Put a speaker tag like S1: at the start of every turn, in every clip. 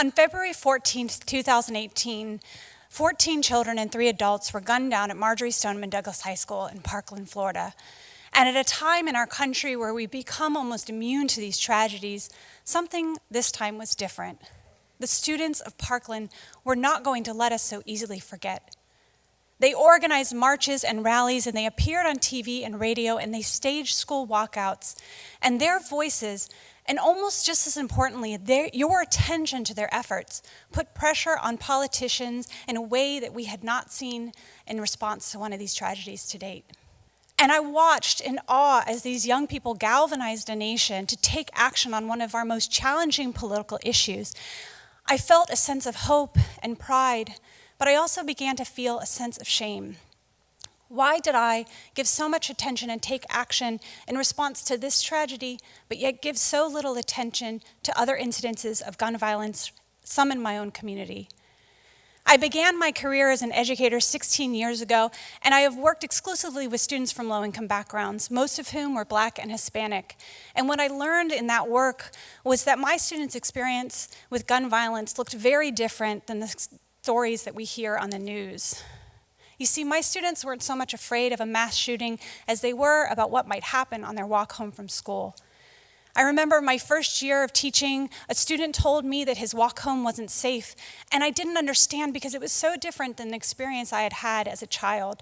S1: On February 14th, 2018, 14 children and 3 adults were gunned down at Marjory Stoneman Douglas High School in Parkland, Florida. And at a time in our country where we become almost immune to these tragedies, something this time was different. The students of Parkland were not going to let us so easily forget. They organized marches and rallies, and they appeared on TV and radio, and they staged school walkouts. And their voices, and almost just as importantly, your attention to their efforts, put pressure on politicians in a way that we had not seen in response to one of these tragedies to date. And I watched in awe as these young people galvanized a nation to take action on one of our most challenging political issues. I felt a sense of hope and pride, but I also began to feel a sense of shame. Why did I give so much attention and take action in response to this tragedy, but yet give so little attention to other incidences of gun violence, some in my own community? I began my career as an educator 16 years ago, and I have worked exclusively with students from low-income backgrounds, most of whom were Black and Hispanic. And what I learned in that work was that my students' experience with gun violence looked very different than the stories that we hear on the news. You see, my students weren't so much afraid of a mass shooting as they were about what might happen on their walk home from school. I remember my first year of teaching, a student told me that his walk home wasn't safe, and I didn't understand because it was so different than the experience I had had as a child.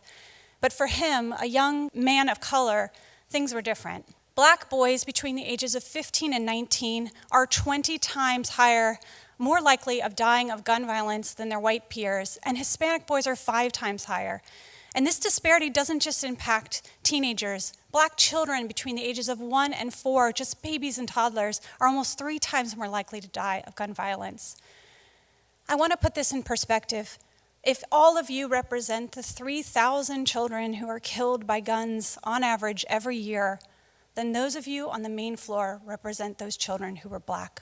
S1: But for him, a young man of color, things were different. Black boys between the ages of 15 and 19 are 20 times higher, more likely of dying of gun violence than their white peers, and Hispanic boys are 5 times higher. And this disparity doesn't just impact teenagers. Black children between the ages of 1 and 4, just babies and toddlers, are almost 3 times more likely to die of gun violence. I want to put this in perspective. If all of you represent the 3,000 children who are killed by guns on average every year, then those of you on the main floor represent those children who were Black.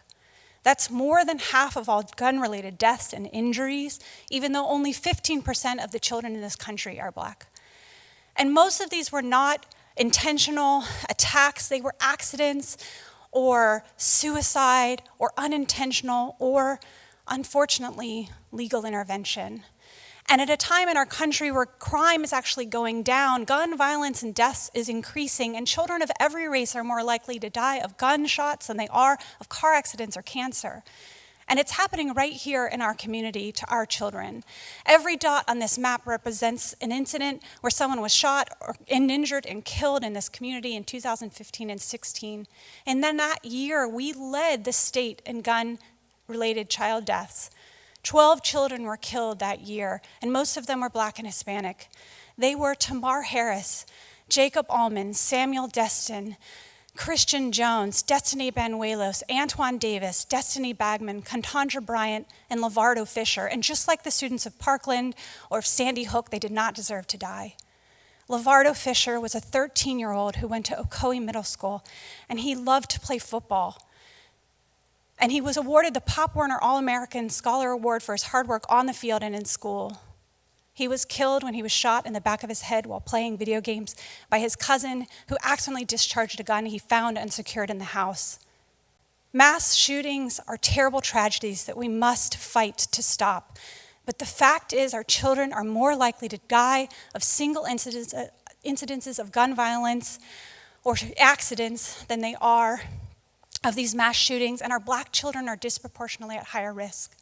S1: That's more than half of all gun-related deaths and injuries, even though only 15% of the children in this country are Black. And most of these were not intentional attacks. They were accidents or suicide or unintentional or, unfortunately, legal intervention. And at a time in our country where crime is actually going down, gun violence and deaths is increasing, and children of every race are more likely to die of gunshots than they are of car accidents or cancer. And it's happening right here in our community to our children. Every dot on this map represents an incident where someone was shot and injured and killed in this community in 2015 and 16. And then that year, we led the state in gun-related child deaths. 12 children were killed that year, and most of them were Black and Hispanic. They were Tamar Harris, Jacob Allman, Samuel Destin, Christian Jones, Destiny Banuelos, Antoine Davis, Destiny Bagman, Contandra Bryant, and Lavardo Fisher. And just like the students of Parkland or of Sandy Hook, they did not deserve to die. Lavardo Fisher was a 13-year-old who went to Ocoee Middle School, and he loved to play football. And he was awarded the Pop Warner All-American Scholar Award for his hard work on the field and in school. He was killed when he was shot in the back of his head while playing video games by his cousin, who accidentally discharged a gun he found unsecured in the house. Mass shootings are terrible tragedies that we must fight to stop. But the fact is, our children are more likely to die of single incidences of gun violence or accidents than they are of these mass shootings, and our Black children are disproportionately at higher risk.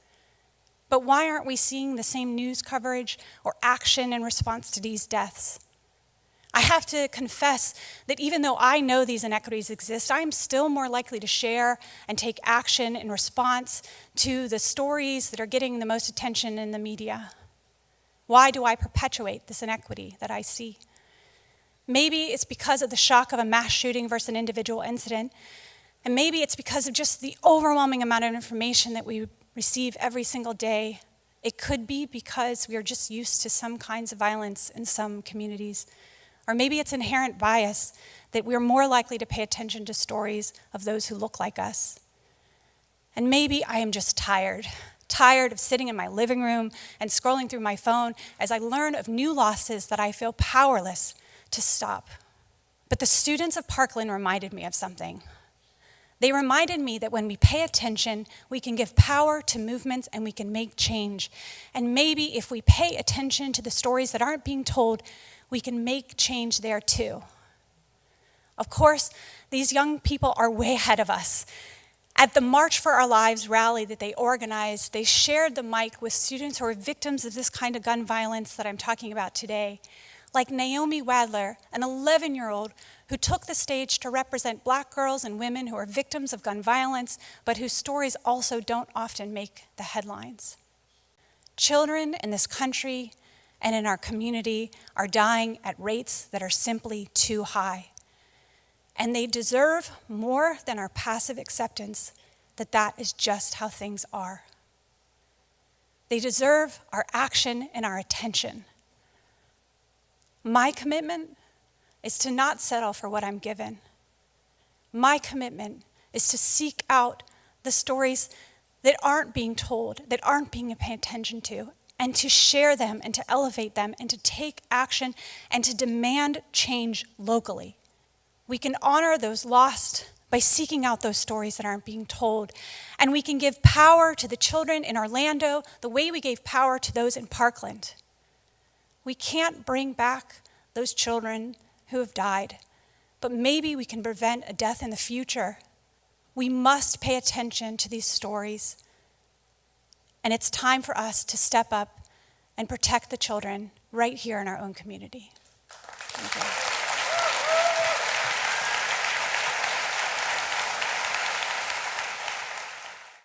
S1: But why aren't we seeing the same news coverage or action in response to these deaths? I have to confess that even though I know these inequities exist, I am still more likely to share and take action in response to the stories that are getting the most attention in the media. Why do I perpetuate this inequity that I see? Maybe it's because of the shock of a mass shooting versus an individual incident, and maybe it's because of just the overwhelming amount of information that we receive every single day. It could be because we are just used to some kinds of violence in some communities. Or maybe it's inherent bias that we're more likely to pay attention to stories of those who look like us. And maybe I am just tired of sitting in my living room and scrolling through my phone as I learn of new losses that I feel powerless to stop. But the students of Parkland reminded me of something. They reminded me that when we pay attention, we can give power to movements and we can make change. And maybe if we pay attention to the stories that aren't being told, we can make change there too. Of course, these young people are way ahead of us. At the March for Our Lives rally that they organized, they shared the mic with students who are victims of this kind of gun violence that I'm talking about today, like Naomi Wadler, an 11-year-old who took the stage to represent Black girls and women who are victims of gun violence, but whose stories also don't often make the headlines. Children in this country and in our community are dying at rates that are simply too high. And they deserve more than our passive acceptance that that is just how things are. They deserve our action and our attention. My commitment is to not settle for what I'm given. My commitment is to seek out the stories that aren't being told, that aren't being paid attention to, and to share them and to elevate them and to take action and to demand change locally. We can honor those lost by seeking out those stories that aren't being told. And we can give power to the children in Orlando the way we gave power to those in Parkland. We can't bring back those children who have died, but maybe we can prevent a death in the future. We must pay attention to these stories. And it's time for us to step up and protect the children right here in our own community. Thank you.